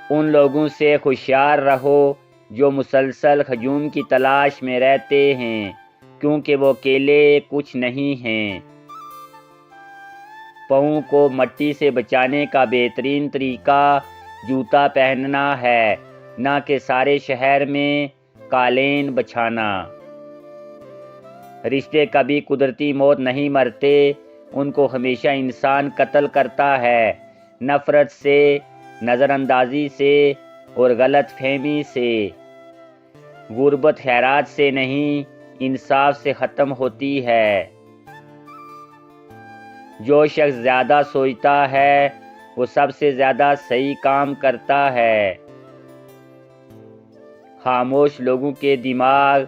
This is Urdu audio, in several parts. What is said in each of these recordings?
ان لوگوں سے ہوشیار رہو جو مسلسل ہجوم کی تلاش میں رہتے ہیں، کیونکہ وہ اکیلے کچھ نہیں ہیں۔ پاؤں کو مٹی سے بچانے کا بہترین طریقہ جوتا پہننا ہے، نہ کہ سارے شہر میں قالین بچھانا۔ رشتے کبھی قدرتی موت نہیں مرتے، ان کو ہمیشہ انسان قتل کرتا ہے، نفرت سے، نظر اندازی سے اور غلط فہمی سے۔ غربت خیرات سے نہیں، انصاف سے ختم ہوتی ہے۔ جو شخص زیادہ سوچتا ہے وہ سب سے زیادہ صحیح کام کرتا ہے۔ خاموش لوگوں کے دماغ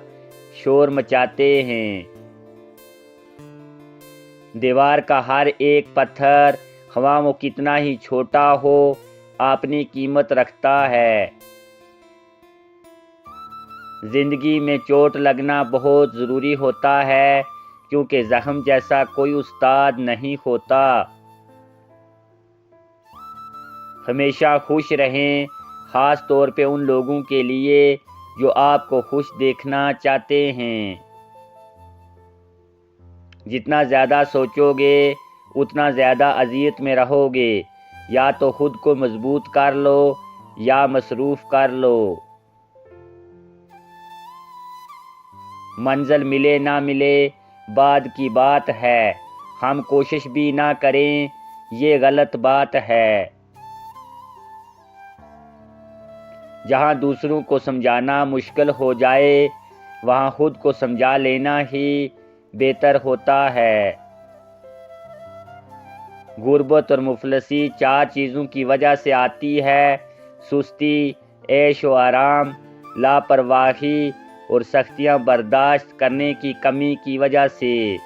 شور مچاتے ہیں۔ دیوار کا ہر ایک پتھر، خواہ وہ کتنا ہی چھوٹا ہو، اپنی قیمت رکھتا ہے۔ زندگی میں چوٹ لگنا بہت ضروری ہوتا ہے، کیونکہ زخم جیسا کوئی استاد نہیں ہوتا۔ ہمیشہ خوش رہیں، خاص طور پہ ان لوگوں کے لیے جو آپ کو خوش دیکھنا چاہتے ہیں۔ جتنا زیادہ سوچو گے اتنا زیادہ اذیت میں رہو گے۔ یا تو خود کو مضبوط کر لو یا مصروف کر لو۔ منزل ملے نہ ملے بعد کی بات ہے، ہم کوشش بھی نہ کریں یہ غلط بات ہے۔ جہاں دوسروں کو سمجھانا مشکل ہو جائے وہاں خود کو سمجھا لینا ہی بہتر ہوتا ہے۔ غربت اور مفلسی 4 چیزوں کی وجہ سے آتی ہے: سستی، عیش و آرام، لاپرواہی اور سختیاں برداشت کرنے کی کمی کی وجہ سے۔